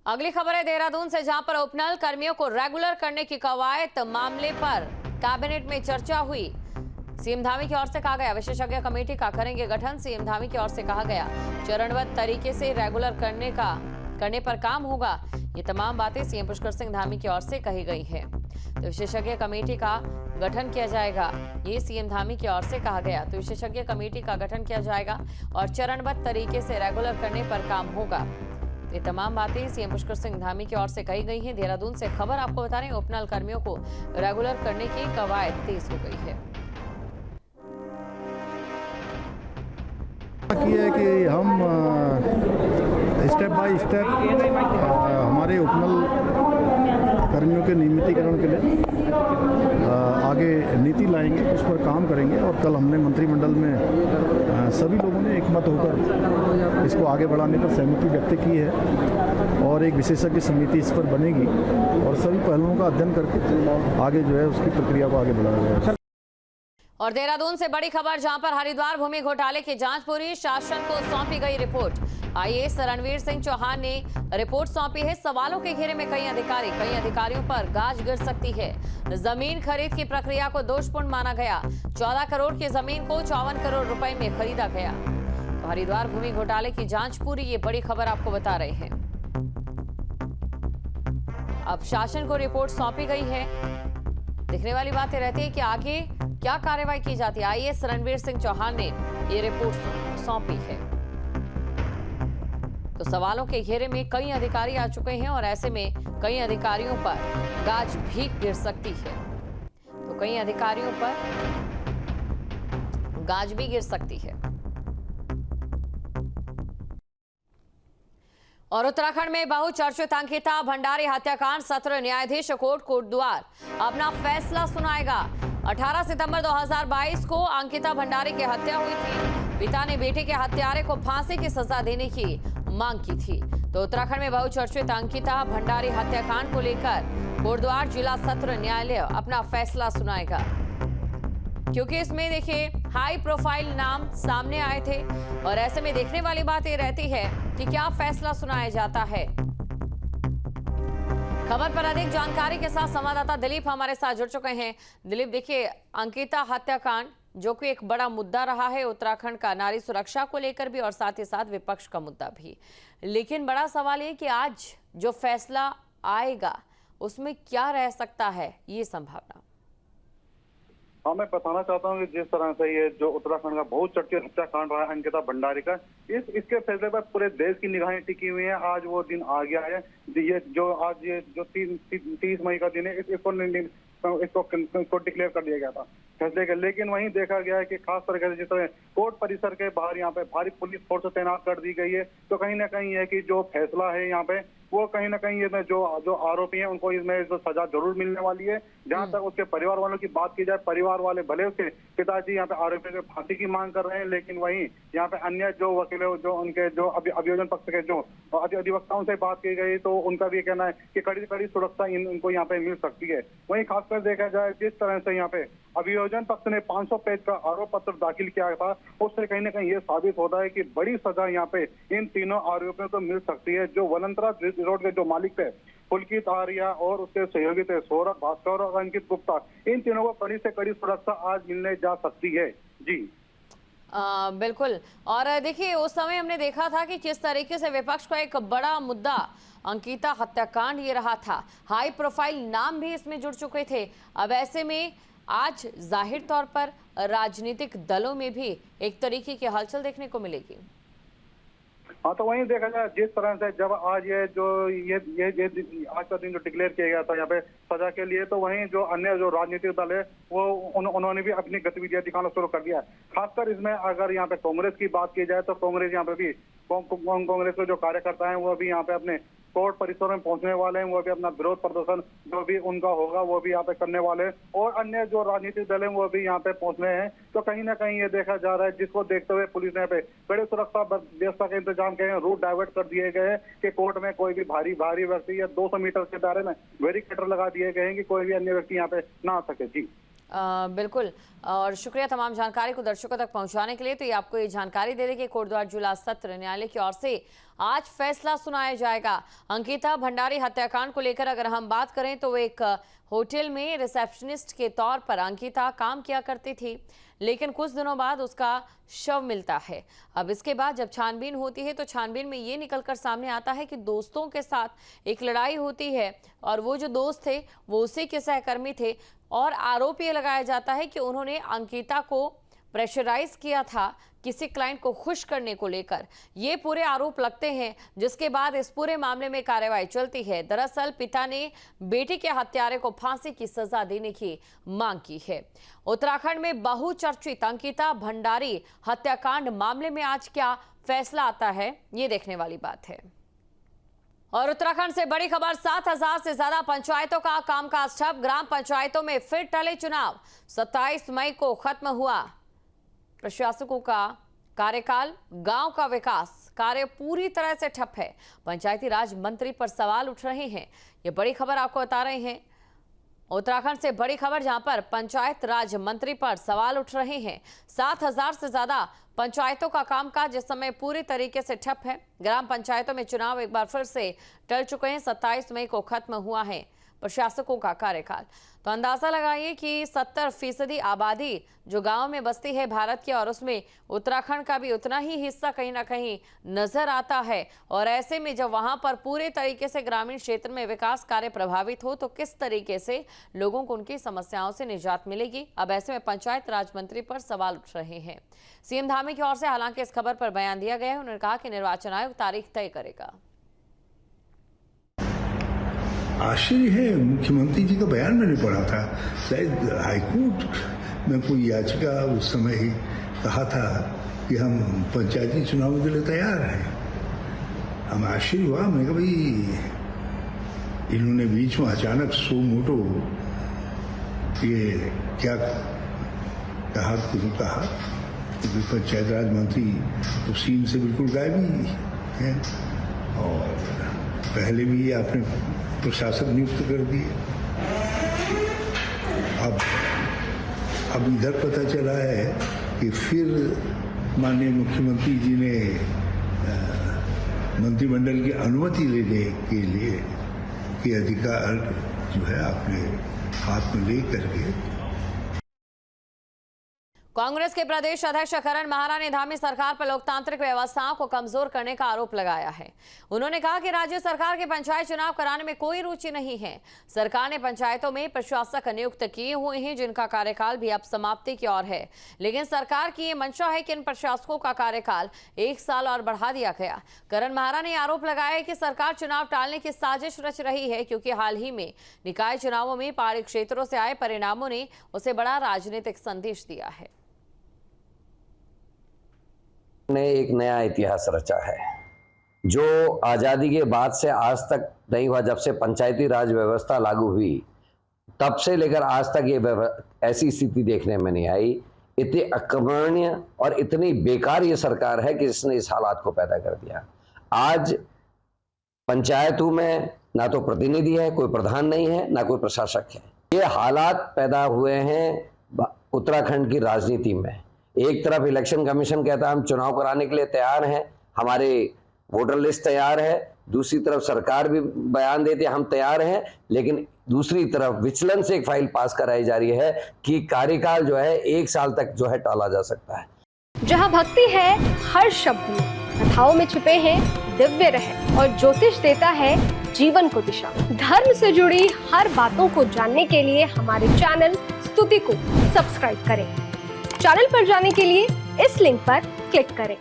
अगली खबर है देहरादून से, जहां पर उपनल कर्मियों को रेगुलर करने की कवायद मामले पर कैबिनेट में चर्चा हुई। सीएम धामी की ओर से कहा गया विशेषज्ञ कमेटी का करेंगे गठन। सीएम धामी की ओर से कहा गया चरणबद्ध तरीके से रेगुलर करने पर काम होगा। ये तमाम बातें सीएम पुष्कर सिंह धामी की ओर से कही गई है। तो विशेषज्ञ कमेटी का गठन किया जाएगा, ये सीएम धामी की ओर से कहा गया। तो विशेषज्ञ कमेटी का गठन किया जाएगा और चरणबद्ध तरीके से रेगुलर करने पर काम होगा। ये तमाम बातें सीएम पुष्कर सिंह धामी की ओर से कही गई हैं। देहरादून से खबर आपको बता रहे हैं, उपनल कर्मियों को रेगुलर करने की कवायद तेज हो गई है। कि हम स्टेप बाय स्टेप हमारे उपनल कर्मियों के नियमितीकरण के लिए आगे नीति लाएंगे, उस पर काम करेंगे। और कल हमने मंत्रिमंडल में सभी लोगों ने एकमत होकर इसको आगे बढ़ाने पर सहमति व्यक्त की है और एक विशेषज्ञ समिति इस पर बनेगी और सभी पहलुओं का अध्ययन करके आगे जो है उसकी प्रक्रिया को आगे बढ़ाया जाएगा। और देहरादून से बड़ी खबर, जहां पर हरिद्वार भूमि घोटाले की जांच पूरी, शासन को सौंपी गई रिपोर्ट। आईएएस रणवीर सिंह चौहान ने रिपोर्ट सौंपी है। सवालों के घेरे में कई अधिकारियों पर गाज गिर सकती है। जमीन खरीद की प्रक्रिया को दोषपूर्ण माना गया। 14 करोड़ की जमीन को 54 करोड़ रुपए में खरीदा गया। तो हरिद्वार भूमि घोटाले की जांच पूरी, ये बड़ी खबर आपको बता रहे हैं। अब शासन को रिपोर्ट सौंपी गई है। दिखने वाली बातें रहती है कि आगे क्या कार्रवाई की जाती है। आईएएस रणवीर सिंह चौहान ने ये रिपोर्ट सौंपी है। तो सवालों के घेरे में कई अधिकारी आ चुके हैं और ऐसे में कई अधिकारियों पर गाज भी गिर सकती है। तो कई अधिकारियों पर गाज भी गिर सकती है। और उत्तराखंड में बहुचर्चित अंकिता भंडारी हत्याकांड, सत्र न्यायाधीश कोर्ट कोटद्वार अपना फैसला सुनाएगा। 18 सितंबर 2022 को अंकिता भंडारी की हत्या हुई थी। पिता ने बेटे के हत्यारे को फांसी की सजा देने की मांग की थी। तो उत्तराखंड में बहुचर्चित अंकिता भंडारी हत्याकांड को लेकर कोटद्वार जिला सत्र न्यायालय अपना फैसला सुनाएगा, क्योंकि इसमें देखिए हाई प्रोफाइल नाम सामने आए थे और ऐसे में देखने वाली बात ये रहती है कि क्या फैसला सुनाया जाता है। खबर पर अधिक जानकारी के साथ संवाददाता दिलीप हमारे साथ जुड़ चुके हैं। दिलीप, देखिए अंकिता हत्याकांड जो कि एक बड़ा मुद्दा रहा है उत्तराखंड का, नारी सुरक्षा को लेकर भी और साथ ही साथ विपक्ष का मुद्दा भी। लेकिन बड़ा सवाल ये कि आज जो फैसला आएगा उसमें क्या रह सकता है ये संभावना। हाँ, मैं बताना चाहता हूँ कि जिस तरह से ये जो उत्तराखंड का बहुत चर्चित हत्याकांड रहा है अंकिता भंडारी का, इसके फैसले पर पूरे देश की निगाहें टिकी हुई हैं। आज वो दिन आ गया है। ये जो 30 मई का दिन है, इसको डिक्लेयर कर दिया गया था फैसले के। लेकिन वहीं देखा गया है कि खास तरीके से जिस तरह कोर्ट परिसर के बाहर यहाँ पे भारी पुलिस फोर्स तैनात कर दी गई है, तो कहीं ना कहीं है कि जो फैसला है यहाँ पे वो कहीं ना कहीं ये जो आरोपी हैं उनको इसमें जो सजा जरूर मिलने वाली है। जहां तक उसके परिवार वालों की बात की जाए, परिवार वाले भले उसके पिताजी यहाँ पे आरोपी के फांसी की मांग कर रहे हैं, लेकिन वहीं यहाँ पे अन्य जो वकील जो उनके जो अभियोजन पक्ष के जो अधिवक्ताओं से बात की गई, तो उनका भी कहना है कि कड़ी सुरक्षा इनको यहाँ पे मिल सकती है। वहीं खासकर देखा जाए जिस तरह से यहाँ पे अभियोजन पक्ष ने 500 पेज का आरोप पत्र दाखिल किया था, उससे कहीं ना कहीं ये साबित होता है कि बड़ी सजा यहाँ पे इन तीनों आरोपियों को मिल सकती है। जो वलंतरा रोड के जो मालिक थे पुलकित आर्या और उसके सहयोगी थे सौरभ भास्कर और अंकित गुप्ता, इन तीनों को कड़ी से कड़ी सुरक्षा आज मिलने जा सकती है। जी बिल्कुल। और देखिए उस समय हमने देखा था कि किस तरीके से विपक्ष का एक बड़ा मुद्दा अंकिता हत्याकांड ये रहा था। हाई प्रोफाइल नाम भी इसमें जुड़ चुके थे। अब ऐसे में आज जाहिर तौर पर राजनीतिक दलों में भी एक तरीके की हलचल देखने को मिलेगी। हाँ, तो वहीं देखा जाए जिस तरह से जब आज ये आज का दिन जो डिक्लेयर किया गया था यहाँ पे सजा के लिए, तो वहीं जो अन्य जो राजनीतिक दल है वो उन्होंने भी अपनी गतिविधियां दिखाना शुरू कर दिया है। खासकर इसमें अगर यहाँ पे कांग्रेस की बात की जाए तो कांग्रेस यहाँ पे भी कांग्रेस के जो कार्यकर्ता हैं वो भी यहाँ पे अपने कोर्ट परिसर में पहुंचने वाले हैं। वो भी अपना विरोध प्रदर्शन जो भी उनका होगा वो भी यहाँ पे करने वाले हैं और अन्य जो राजनीतिक दल हैं वो भी यहाँ पे पहुंचने हैं। तो कहीं ना कहीं ये देखा जा रहा है, जिसको देखते हुए पुलिस ने यहाँ पे कड़े सुरक्षा व्यवस्था के इंतजाम किए हैं। रूट डाइवर्ट कर दिए गए हैं कि कोर्ट में कोई भी भारी व्यक्ति या 200 मीटर के दायरे में बैरिकेटर लगा दिए गए हैं कि कोई भी अन्य व्यक्ति यहाँ पे ना आ सके। जी बिल्कुल, और शुक्रिया तमाम जानकारी को दर्शकों तक पहुंचाने के लिए। तो ये आपको ये जानकारी दे दें कि कोटद्वार जिला सत्र न्यायालय की ओर से आज फैसला सुनाया जाएगा। अंकिता भंडारी हत्याकांड को लेकर अगर हम बात करें तो एक होटल में रिसेप्शनिस्ट के तौर पर अंकिता काम किया करती थी, लेकिन कुछ दिनों बाद उसका शव मिलता है। अब इसके बाद जब छानबीन होती है तो छानबीन में ये निकलकर सामने आता है कि दोस्तों के साथ एक लड़ाई होती है और वो जो दोस्त थे वो उसी के सहकर्मी थे और आरोप ये लगाया जाता है कि उन्होंने अंकिता को प्रेशराइज किया था किसी क्लाइंट को खुश करने को लेकर। ये पूरे आरोप लगते हैं, जिसके बाद इस पूरे मामले में कार्रवाई चलती है। दरअसल पिता ने बेटी के हत्यारे को फांसी की सजा देने की मांग की है। उत्तराखंड में बहुचर्चित अंकिता भंडारी हत्याकांड मामले में आज क्या फैसला आता है, ये देखने वाली बात है। और उत्तराखंड से बड़ी खबर, 7,000 से ज्यादा पंचायतों का कामकाज ठप। ग्राम पंचायतों में फिर टले चुनाव। 27 मई को खत्म हुआ प्रशासकों का कार्यकाल। गांव का विकास कार्य पूरी तरह से ठप है। पंचायती राज मंत्री पर सवाल उठ रहे हैं। ये बड़ी खबर आपको बता रहे हैं। उत्तराखंड से बड़ी खबर, जहां पर पंचायत राज मंत्री पर सवाल उठ रहे हैं। 7,000 से ज्यादा पंचायतों का कामकाज इस समय पूरी तरीके से ठप है। ग्राम पंचायतों में चुनाव एक बार फिर से टल चुके हैं। 27 मई को खत्म हुआ है प्रशासकों का कार्यकाल। तो अंदाजा लगाइए कि 70% आबादी जो गांव में बसती है भारत की, और उसमें उत्तराखंड का भी उतना ही हिस्सा कहीं ना कहीं नजर आता है। और ऐसे में जब वहां पर पूरे तरीके से ग्रामीण क्षेत्र में विकास कार्य प्रभावित हो तो किस तरीके से लोगों को उनकी समस्याओं से निजात मिलेगी। अब ऐसे में पंचायत राज मंत्री पर सवाल उठ रहे हैं। सीएम धामी की ओर से हालांकि इस खबर पर बयान दिया गया है। उन्होंने कहा कि निर्वाचन आयोग तारीख तय करेगा। आश्चर्य है, मुख्यमंत्री जी का बयान मैंने पढ़ा था, शायद हाईकोर्ट में कोई याचिका उस समय ही कहा था कि हम पंचायती चुनाव के लिए तैयार हैं। हम आश्चर्य हुआ, मैंने कहा भाई इन्होंने बीच में अचानक सो मोटो ये क्या कहा, क्यों कहा, क्योंकि पंचायत राज मंत्री तो सीन से बिल्कुल गायब ही हैं और पहले भी ये आपने प्रशासक नियुक्त कर दिए। अब इधर पता चला है कि फिर माननीय मुख्यमंत्री जी ने मंत्रिमंडल की अनुमति लेने के लिए के अधिकार जो है अपने हाथ में ले करके। कांग्रेस के प्रदेश अध्यक्ष करण माहरा ने धामी सरकार पर लोकतांत्रिक व्यवस्थाओं को कमजोर करने का आरोप लगाया है। उन्होंने कहा कि राज्य सरकार के पंचायत चुनाव कराने में कोई रुचि नहीं है। सरकार ने पंचायतों में प्रशासक नियुक्त किए हुए हैं जिनका कार्यकाल भी अब समाप्ति की ओर है, लेकिन सरकार की ये मंशा है कि इन प्रशासकों का कार्यकाल 1 साल और बढ़ा दिया गया। करण माहरा ने आरोप लगाया है कि सरकार चुनाव टालने की साजिश रच रही है, क्योंकि हाल ही में निकाय चुनावों में पहाड़ी क्षेत्रों से आए परिणामों ने उसे बड़ा राजनीतिक संदेश दिया है। ने एक नया इतिहास रचा है जो आज़ादी के बाद से आज तक नहीं हुआ। जब से पंचायती राज व्यवस्था लागू हुई तब से लेकर आज तक ये ऐसी स्थिति देखने में नहीं आई। इतनी अकर्मण्य और इतनी बेकार ये सरकार है कि जिसने इस हालात को पैदा कर दिया। आज पंचायतों में ना तो प्रतिनिधि है, कोई प्रधान नहीं है, ना कोई प्रशासक है। ये हालात पैदा हुए हैं उत्तराखंड की राजनीति में। एक तरफ इलेक्शन कमीशन कहता है हम चुनाव कराने के लिए तैयार हैं, हमारे वोटर लिस्ट तैयार है, दूसरी तरफ सरकार भी बयान देती है हम तैयार हैं, लेकिन दूसरी तरफ विचलन से एक फाइल पास कराई जा रही है कि कार्यकाल जो है 1 साल तक जो है टाला जा सकता है। जहां भक्ति है हर शब्द में, कथाओं में छुपे हैं दिव्य रहस्य और ज्योतिष देता है जीवन को दिशा। धर्म से जुड़ी हर बातों को जानने के लिए हमारे चैनल स्तुति को सब्सक्राइब करें। चैनल पर जाने के लिए इस लिंक पर क्लिक करें।